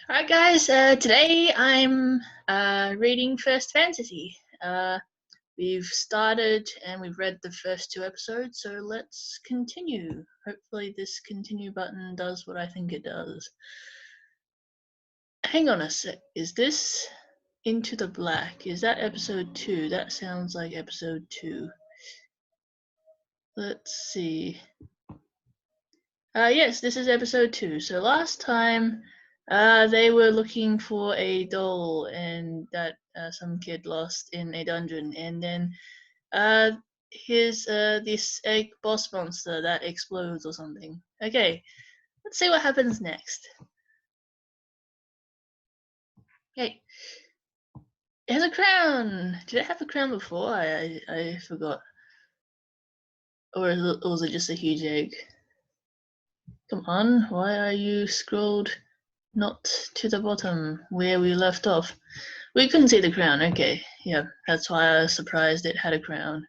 Alright guys, today I'm reading First Fantasy. We've started and we've read the first two episodes, so let's continue. Hopefully this continue button does what I think it does. Hang on a sec, is this Into the Black? Is that episode 2? That sounds like episode 2. Let's see. Yes, this is episode 2. So last time they were looking for a doll and that some kid lost in a dungeon, and then this egg boss monster that explodes or something. Okay, let's see what happens next. Okay, it has a crown. Did it have a crown before? I forgot. Or was it just a huge egg? Come on, why are you scrolled not to the bottom where we left off? We couldn't see the crown. Okay, yeah, that's why I was surprised it had a crown.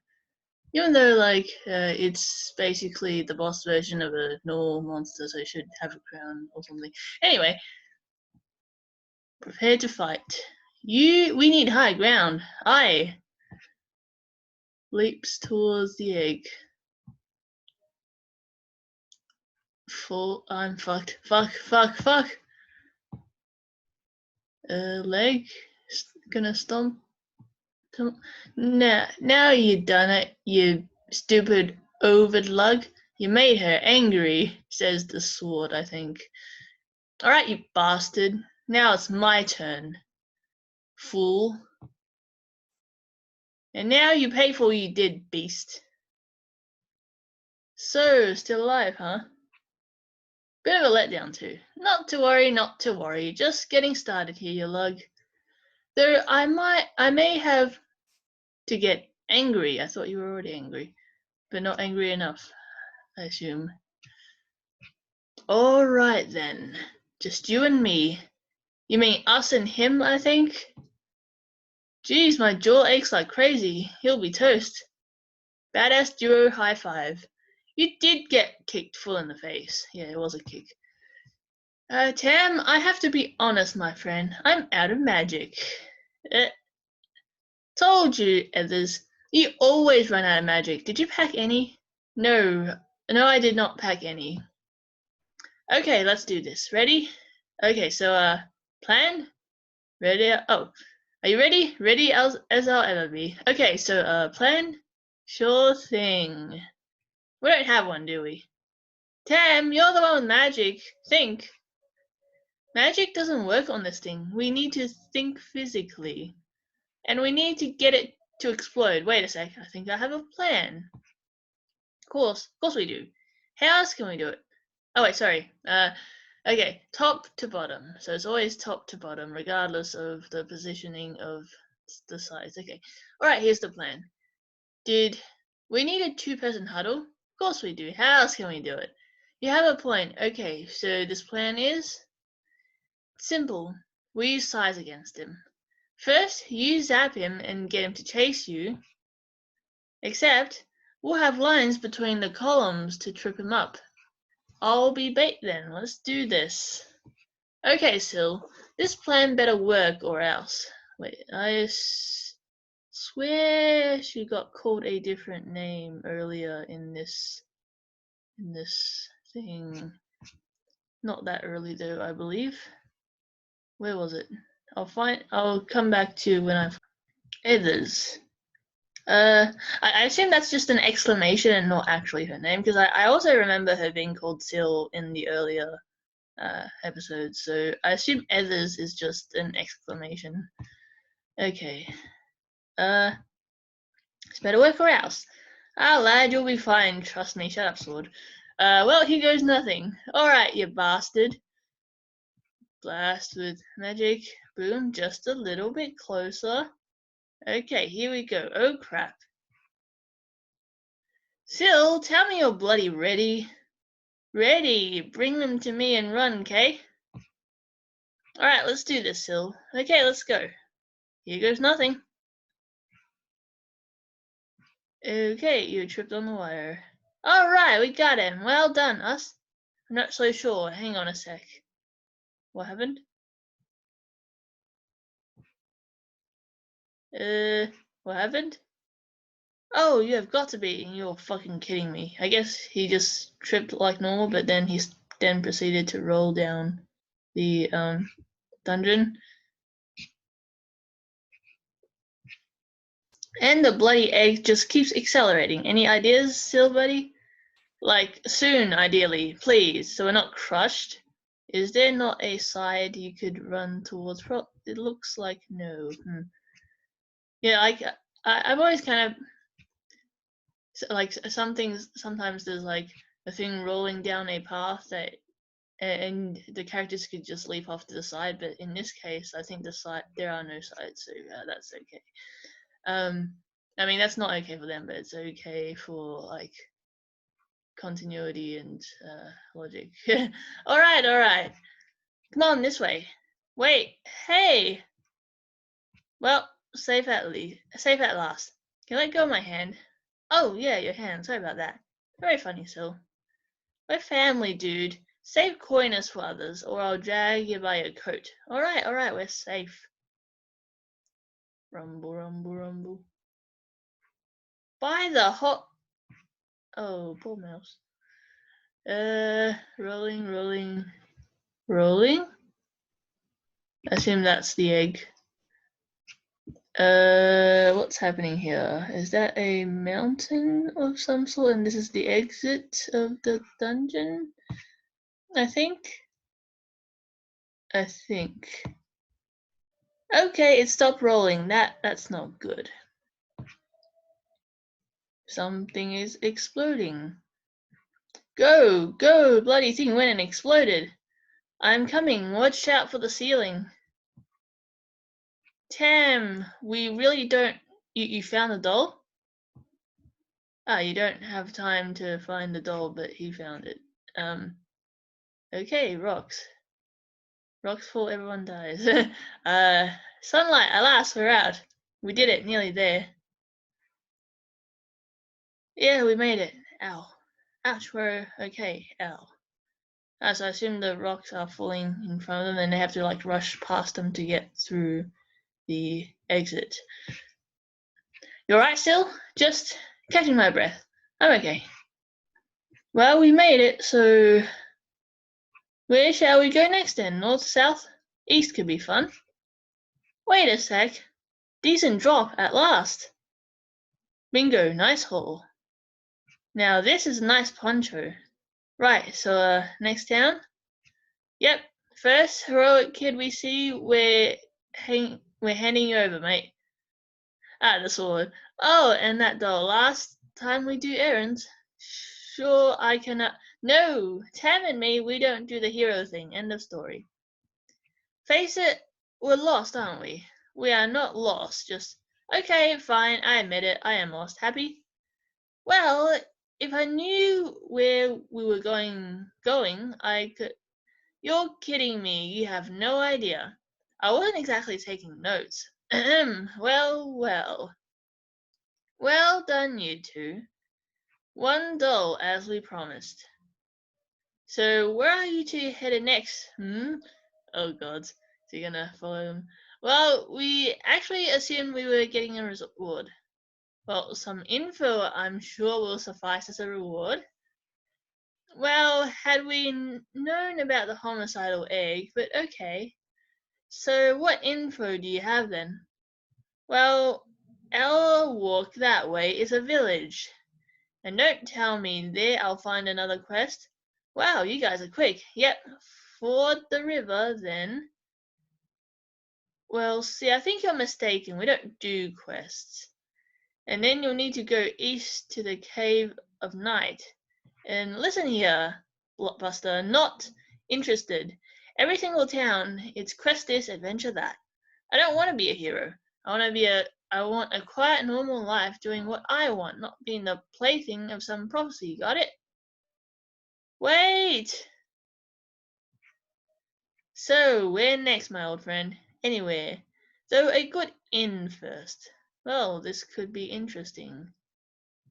Even though, like, it's basically the boss version of a normal monster, so it should have a crown or something. Anyway, prepare to fight. We need high ground. I leaps towards the egg. I'm fucked. Fuck. Leg. Gonna stomp. Now you done it, you stupid ovid lug. You made her angry, says the sword, I think. Alright, you bastard. Now it's my turn, fool. And now you pay for what you did, beast. So, still alive, huh? Bit of a letdown too. Not to worry. Just getting started here, you lug. Though I may have to get angry. I thought you were already angry, but not angry enough, I assume. Alright then. Just you and me. You mean us and him, I think? Geez, my jaw aches like crazy. He'll be toast. Badass duo high five. You did get kicked full in the face. Yeah, it was a kick. Tam, I have to be honest, my friend. I'm out of magic. Told you, Ethers. You always run out of magic. Did you pack any? No, I did not pack any. Okay, let's do this. Ready? Okay, so, plan? Ready? Oh, are you ready? Ready as I'll ever be. Okay, so, plan? Sure thing. We don't have one, do we? Tam, you're the one with magic. Think. Magic doesn't work on this thing. We need to think physically. And we need to get it to explode. Wait a sec, I think I have a plan. Of course we do. How else can we do it? Oh wait, sorry. Okay, top to bottom. So it's always top to bottom, regardless of the positioning of the sides. Okay. Alright, here's the plan. Did we need a two-person huddle? Of course we do. How else can we do it? You have a point. Okay, so this plan is simple. We use size against him. First, you zap him and get him to chase you. Except, we'll have lines between the columns to trip him up. I'll be bait then. Let's do this. Okay, Syl. This plan better work or else. Wait, I swear she got called a different name earlier in this thing. Not that early though, I believe. Where was it? I'll come back to when I Ethers. I assume that's just an exclamation and not actually her name, because I also remember her being called Syl in the earlier episodes, so I assume Ethers is just an exclamation. Okay. It's better work or else. Ah, lad, you'll be fine. Trust me. Shut up, sword. Well, here goes nothing. Alright, you bastard. Blast with magic. Boom, just a little bit closer. Okay, here we go. Oh, crap. Syl, tell me you're bloody ready. Ready. Bring them to me and run, okay? Alright, let's do this, Syl. Okay, let's go. Here goes nothing. Okay, you tripped on the wire. Alright, we got him. Well done, us. I'm not so sure. Hang on a sec. What happened? What happened? Oh, you have got to be. You're fucking kidding me. I guess he just tripped like normal, but then then proceeded to roll down the dungeon. And the bloody egg just keeps accelerating. Any ideas, still, buddy? Like, soon, ideally, please, so we're not crushed. Is there not a side you could run towards? It looks like no. Yeah, like, I'm always kind of, like, some things, sometimes there's, like, a thing rolling down a path that, and the characters could just leap off to the side, but in this case, I think there are no sides, so that's okay. I mean, that's not okay for them, but it's okay for, like, continuity and logic. All right. Come on, this way. Wait, hey. Well, safe at last. Can I let go of my hand? Oh yeah, your hand. Sorry about that. Very funny, Sil. We're family, dude. Save coyness for others, or I'll drag you by your coat. All right. We're safe. Rumble. By the hot. Oh, poor mouse. Rolling. I assume that's the egg. What's happening here? Is that a mountain of some sort and this is the exit of the dungeon? I think. Okay, it stopped rolling. That's not good. Something is exploding. Go, bloody thing went and exploded. I'm coming. Watch out for the ceiling. Tam, we really don't. You found the doll? Ah, you don't have time to find the doll, but he found it. Okay, rocks. Rocks fall, everyone dies. Sunlight, alas, we're out. We did it, nearly there. Yeah, we made it. Ow. Ouch, we're okay. Ow. So I assume the rocks are falling in front of them and they have to like rush past them to get through the exit. You alright still? Just catching my breath. I'm okay. Well, we made it, so where shall we go next then? North, south? East could be fun. Wait a sec. Decent drop at last. Bingo, nice haul. Now this is a nice poncho. Right, so next town? Yep, first heroic kid we see, we're handing you over, mate. Ah, the sword. Oh, and that doll. Last time we do errands. Sure, I cannot. No, Tam and me, we don't do the hero thing. End of story. Face it, we're lost, aren't we? We are not lost, just. Okay, fine, I admit it, I am lost. Happy? Well, if I knew where we were going, I could. You're kidding me. You have no idea. I wasn't exactly taking notes. Well. Well done, you two. One doll, as we promised. So, where are you two headed next? Oh god, is he gonna follow them? Well, we actually assumed we were getting a reward. Well, some info I'm sure will suffice as a reward. Well, had we known about the homicidal egg, but okay. So what info do you have then? Well, our walk that way is a village. And don't tell me there I'll find another quest. Wow, you guys are quick. Yep, ford the river then. Well, see, I think you're mistaken. We don't do quests. And then you'll need to go east to the Cave of Night. And listen here, Blockbuster, not interested. Every single town, it's quest this, adventure that. I don't want to be a hero. I want a quiet, normal life doing what I want, not being the plaything of some prophecy. Got it? Wait! So, where next, my old friend? Anywhere. Though a good inn first. Well, this could be interesting.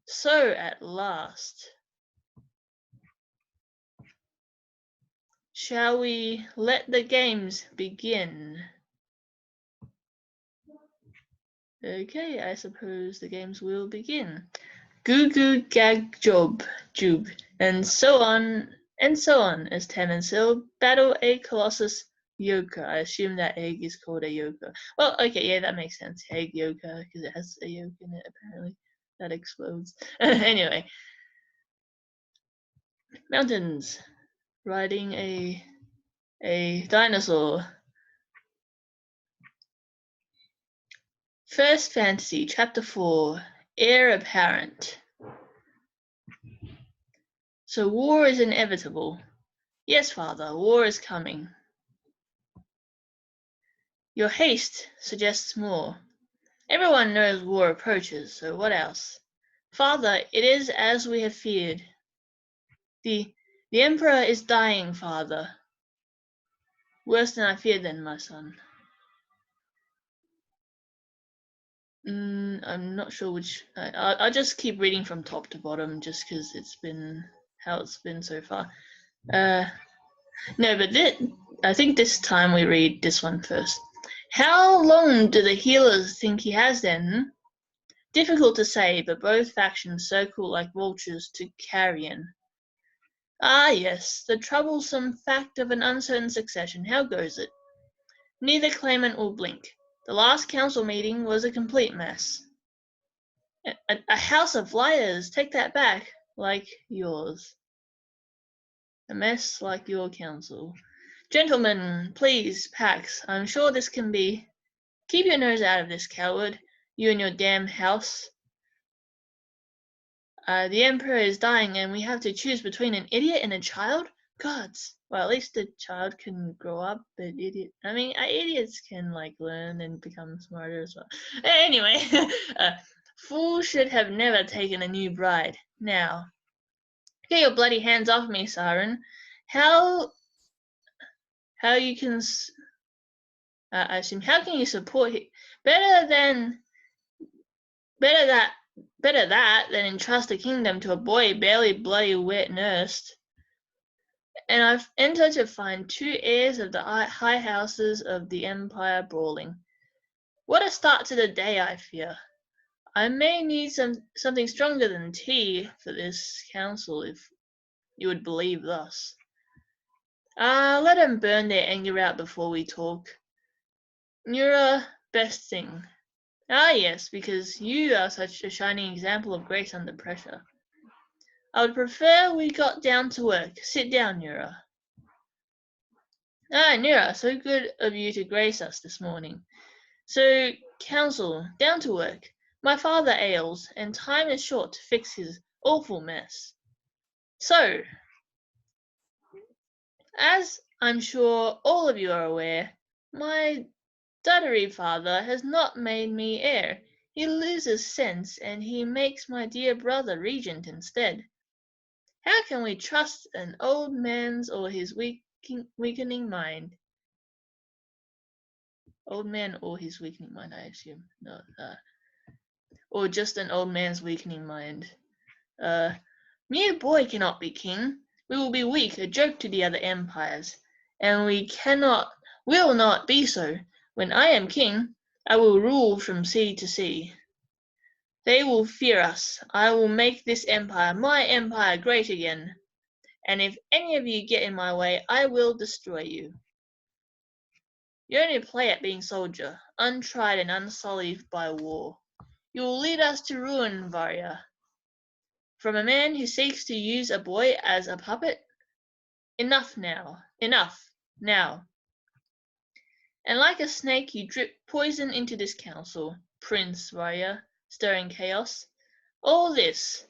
So, at last. Shall we let the games begin? Okay, I suppose the games will begin. Goo goo gag job, jube, and so on as Tem and Sil battle a Colossus Yoka. I assume that egg is called a Yoka. Well, okay, yeah, that makes sense. Egg Yoka, because it has a Yoka in it, apparently. That explodes. Anyway. Mountains. Riding a dinosaur. First Fantasy, Chapter 4, Heir Apparent. So war is inevitable. Yes, father, war is coming. Your haste suggests more. Everyone knows war approaches, so what else? Father, it is as we have feared. The Emperor is dying, father. Worse than I feared then, my son. I'm not sure which. I'll just keep reading from top to bottom, just because it's been how it's been so far. No, but I think this time we read this one first. How long do the healers think he has then? Difficult to say, but both factions circle like vultures to carrion. Ah, yes, the troublesome fact of an uncertain succession. How goes it? Neither claimant will blink. The last council meeting was a complete mess. A house of liars, take that back, like yours. A mess like your council. Gentlemen, please, Pax, I'm sure this can be. Keep your nose out of this, coward, you and your damn house. The Emperor is dying and we have to choose between an idiot and a child? Gods. Well, at least the child can grow up, but idiots can, learn and become smarter as well. Anyway, fool should have never taken a new bride. Now, get your bloody hands off me, Siren. How you can... I assume, how can you support him? Better that than entrust a kingdom to a boy barely bloody wet nursed. And I've entered to find 2 heirs of the high houses of the empire brawling. What a start to the day, I fear. I may need something stronger than tea for this council, if you would believe thus. Let 'em burn their anger out before we talk. Nura, best thing. Ah, yes, because you are such a shining example of grace under pressure. I would prefer we got down to work. Sit down, Nura. Ah, Nura, so good of you to grace us this morning. So, council, down to work. My father ails, and time is short to fix his awful mess. So, as I'm sure all of you are aware, my duddery father has not made me heir. He loses sense, and he makes my dear brother regent instead. How can we trust an old man's or his weakening mind? Old man or his weakening mind, I assume. No, or just an old man's weakening mind. Mere boy cannot be king. We will be weak, a joke to the other empires, and will not be so. When I am king, I will rule from sea to sea. They will fear us. I will make this empire, my empire, great again. And if any of you get in my way, I will destroy you. You only play at being soldier, untried and unsullied by war. You will lead us to ruin, Varya. From a man who seeks to use a boy as a puppet? Enough now. Enough. Now. And like a snake you drip poison into this council, Prince Varya, stirring chaos. All this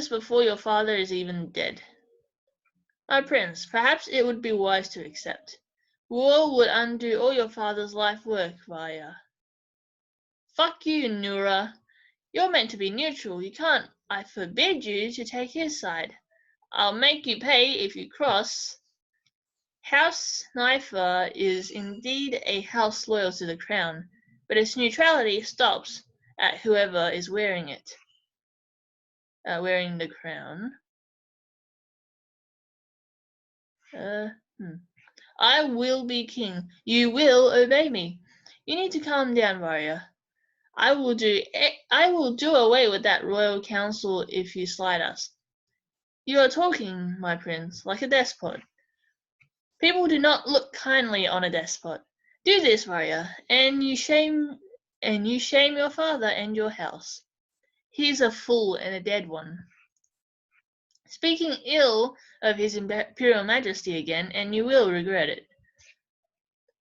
before your father is even dead. My prince, perhaps it would be wise to accept. War would undo all your father's life work, Varya. Fuck you, Nura. You're meant to be neutral. You can't. I forbid you to take his side. I'll make you pay if you cross. House Snifer is indeed a house loyal to the crown, but its neutrality stops at whoever is wearing it. Wearing the crown. I will be king. You will obey me. You need to calm down, Varya. I will do away with that royal council if you slight us. You are talking, my prince, like a despot. People do not look kindly on a despot. Do this, Varya, and you shame your father and your house. He is a fool and a dead one. Speaking ill of his imperial majesty again, and you will regret it.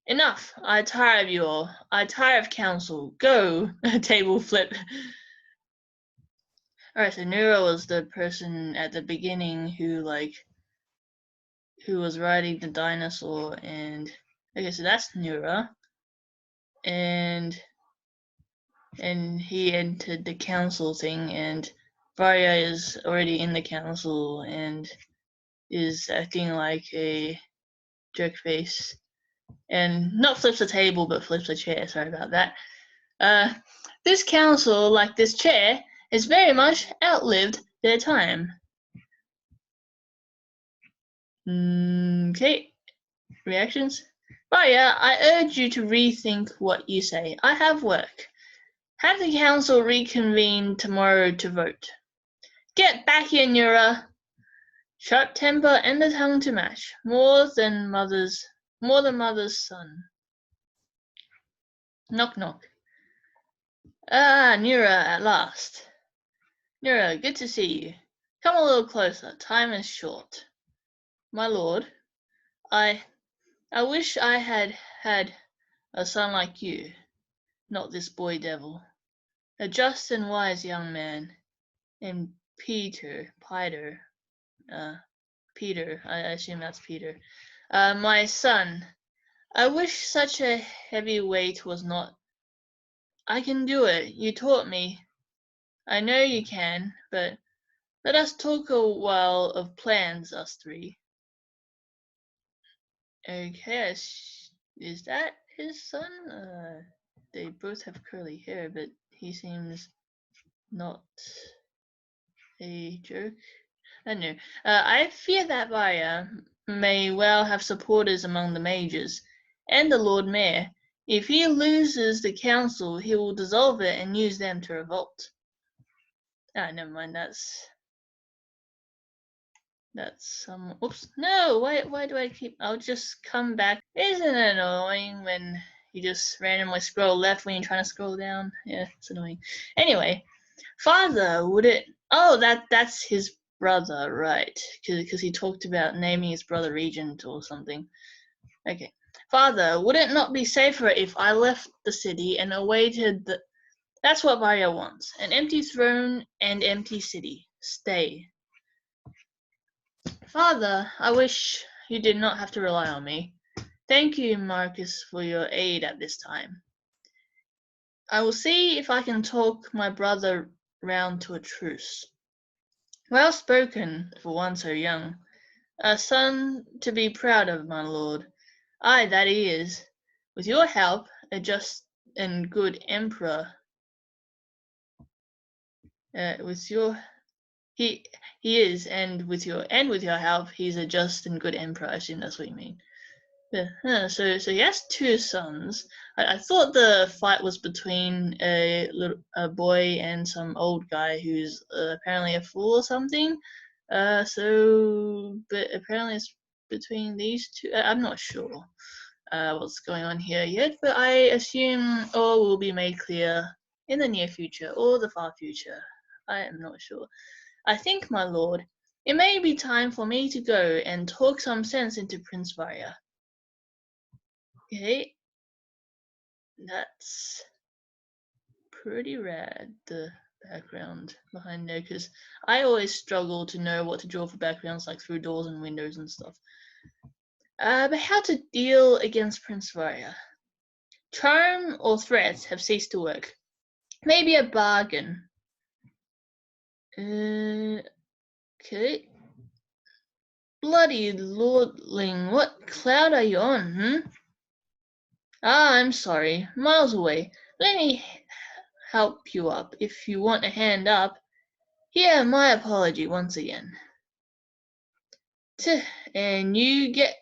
Enough! I tire of you all. I tire of council. Go! Table flip. Alright, so Nero was the person at the beginning who was riding the dinosaur, and okay, so that's Nero. And he entered the council thing, and Varya is already in the council and is acting like a jerk face. And not flips the table, but flips a chair. Sorry about that. This council, like this chair, has very much outlived their time. Okay, reactions? Varya, I urge you to rethink what you say. I have work. Have the council reconvene tomorrow to vote. Get back here, Nura. Sharp temper and the tongue to match. More than mother's son. Knock knock. Ah, Nura, at last. Nura, good to see you. Come a little closer. Time is short. My lord, I wish I had had a son like you, not this boy devil. A just and wise young man, and Peter, I assume that's Peter. My son, I wish such a heavy weight was not. I can do it. You taught me. I know you can, but let us talk a while of plans, us three. Okay, is that his son? They both have curly hair, but he seems not a jerk. I don't know. I fear that Varya may well have supporters among the mages and the Lord Mayor. If he loses the council, he will dissolve it and use them to revolt. Ah, never mind. That's some. Oops. No. Why do I keep? I'll just come back. Isn't it annoying when you just randomly scroll left when you're trying to scroll down? Yeah, it's annoying. Anyway, father, would it? Oh, that's his brother, right? Because he talked about naming his brother Regent or something. Okay. Father, would it not be safer if I left the city and awaited the. That's what Varya wants. An empty throne and empty city. Stay. Father, I wish you did not have to rely on me. Thank you, Marcus, for your aid at this time. I will see if I can talk my brother round to a truce. Well spoken for one so young. A son to be proud of, my lord. Ay, that he is. With your help, a just and good emperor. With your he is, and with your help, he's a just and good emperor. I assume that's what you mean. Yeah, so he has two sons. I thought the fight was between a boy and some old guy who's apparently a fool or something. But apparently it's between these two. I'm not sure what's going on here yet, but I assume all will be made clear in the near future or the far future. I am not sure. I think, my lord, it may be time for me to go and talk some sense into Prince Varya. Okay, that's pretty rad, the background behind there, because I always struggle to know what to draw for backgrounds, like through doors and windows and stuff. But how to deal against Prince Varya? Charm or threats have ceased to work. Maybe a bargain. Okay. Bloody lordling, what cloud are you on, Ah, I'm sorry. Miles away. Let me help you up if you want a hand up. Here, my apology once again. And you get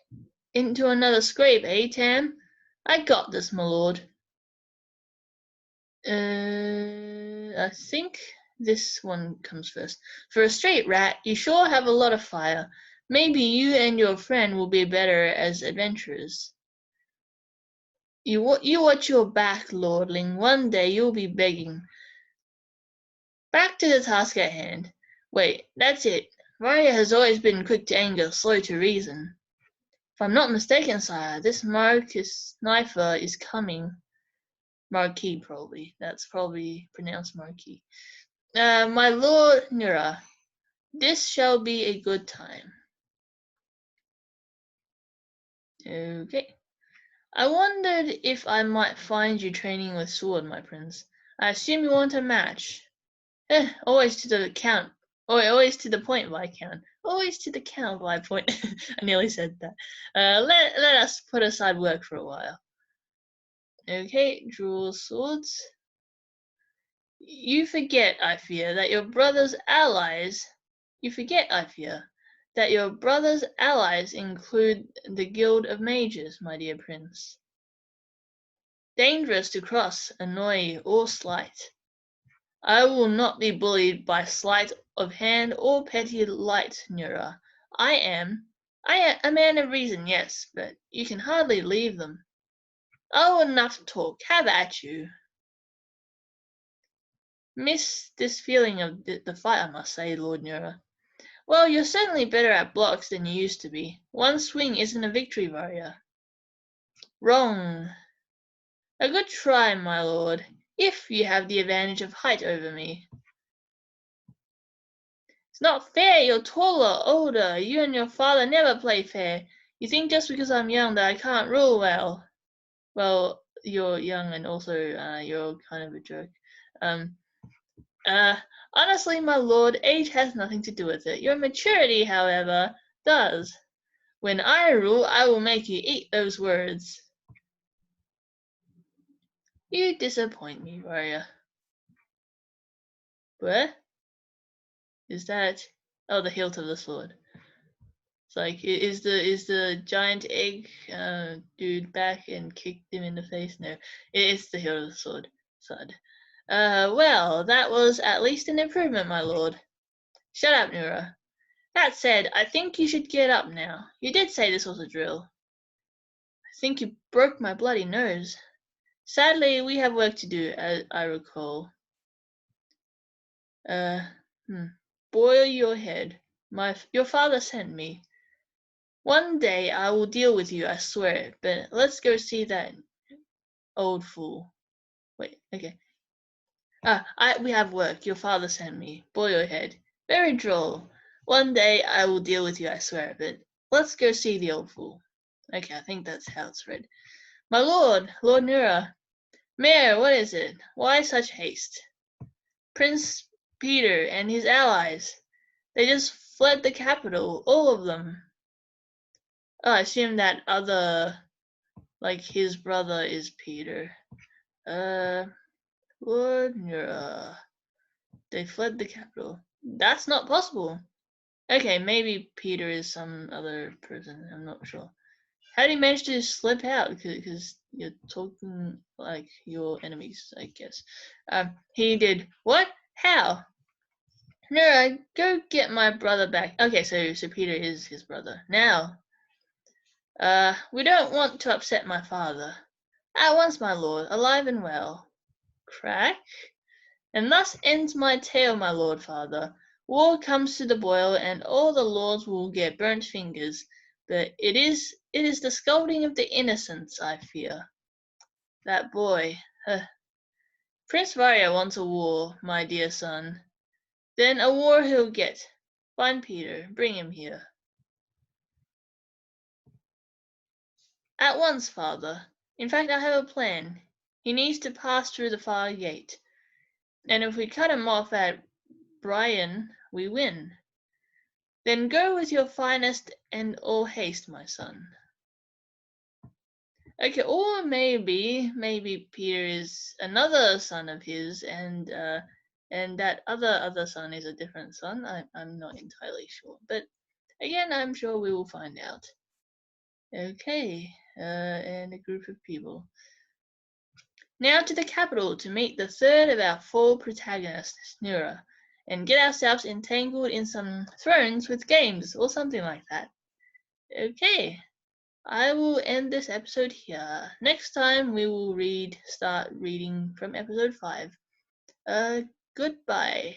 into another scrape, eh, Tam? I got this, my lord. I think this one comes first. For a straight rat, you sure have a lot of fire. Maybe you and your friend will be better as adventurers. You watch your back, lordling. One day you'll be begging. Back to the task at hand. Wait, that's it. Varya has always been quick to anger, slow to reason. If I'm not mistaken, sire, this Marcus Sniper is coming. Marquis, probably. That's probably pronounced Marquis. My lord Nura, this shall be a good time. Okay. I wondered if I might find you training with sword, my prince. I assume you want a match. Always to the count. Oh, always to the point, Viscount. Always to the count, by point. I nearly said that. Let us put aside work for a while. Okay, draw swords. You forget, I fear, that your brother's allies. You forget, I fear, that your brother's allies include the Guild of Mages, my dear prince. Dangerous to cross, annoy, or slight. I will not be bullied by sleight of hand or petty light, Nura. I am a man of reason, yes, but you can hardly leave them. Oh, enough talk. Have at you. Miss this feeling of the fight, I must say, Lord Nura. Well, you're certainly better at blocks than you used to be. One swing isn't a victory, Varya. Wrong. A good try, my lord, if you have the advantage of height over me. It's not fair. You're taller, older. You and your father never play fair. You think just because I'm young that I can't rule well. Well, you're young and also you're kind of a jerk. Um, Honestly, my lord, age has nothing to do with it. Your maturity, however, does. When I rule, I will make you eat those words. You disappoint me, Varya. What? Is that? Oh, the hilt of the sword. It's like, is the giant egg dude back and kicked him in the face? No, it's the hilt of the sword. Thud. Well, that was at least an improvement, my lord. Shut up, Nura. That said, I think you should get up now. You did say this was a drill. I think you broke my bloody nose. Sadly, we have work to do, as I recall. Uh, Boil your head. Your father sent me. One day I will deal with you, I swear. But let's go see that old fool. Wait, okay. We have work. Your father sent me. Boil your head. Very droll. One day I will deal with you, I swear. But let's go see the old fool. Okay, I think that's how it's read. My lord, Lord Nura. Mayor, what is it? Why such haste? Prince Peter and his allies. They just fled the capital, all of them. Oh, I assume that other, like his brother is Peter. Lord Nura. They fled the capital. That's not possible. Okay, maybe Peter is some other person. I'm not sure. How did he manage to slip out? Because you're talking like your enemies, I guess. He did what? How? Nura, go get my brother back. Okay, so Peter is his brother. Now, we don't want to upset my father. At once, my lord, alive and well. Crack? And thus ends my tale, my lord father. War comes to the boil, and all the lords will get burnt fingers. But it is the scalding of the innocents, I fear. That boy. Prince Varya wants a war, my dear son. Then a war he'll get. Find Peter, bring him here. At once, father. In fact, I have a plan. He needs to pass through the far gate. And if we cut him off at Brian, we win. Then go with your finest and all haste, my son. Okay, or maybe Peter is another son of his, and that other son is a different son. I'm not entirely sure, but again, I'm sure we will find out. Okay, and a group of people. Now to the capital to meet the third of our 4 protagonists, Nura, and get ourselves entangled in some thrones with games or something like that. Okay, I will end this episode here. Next time we will start reading from episode 5. Goodbye.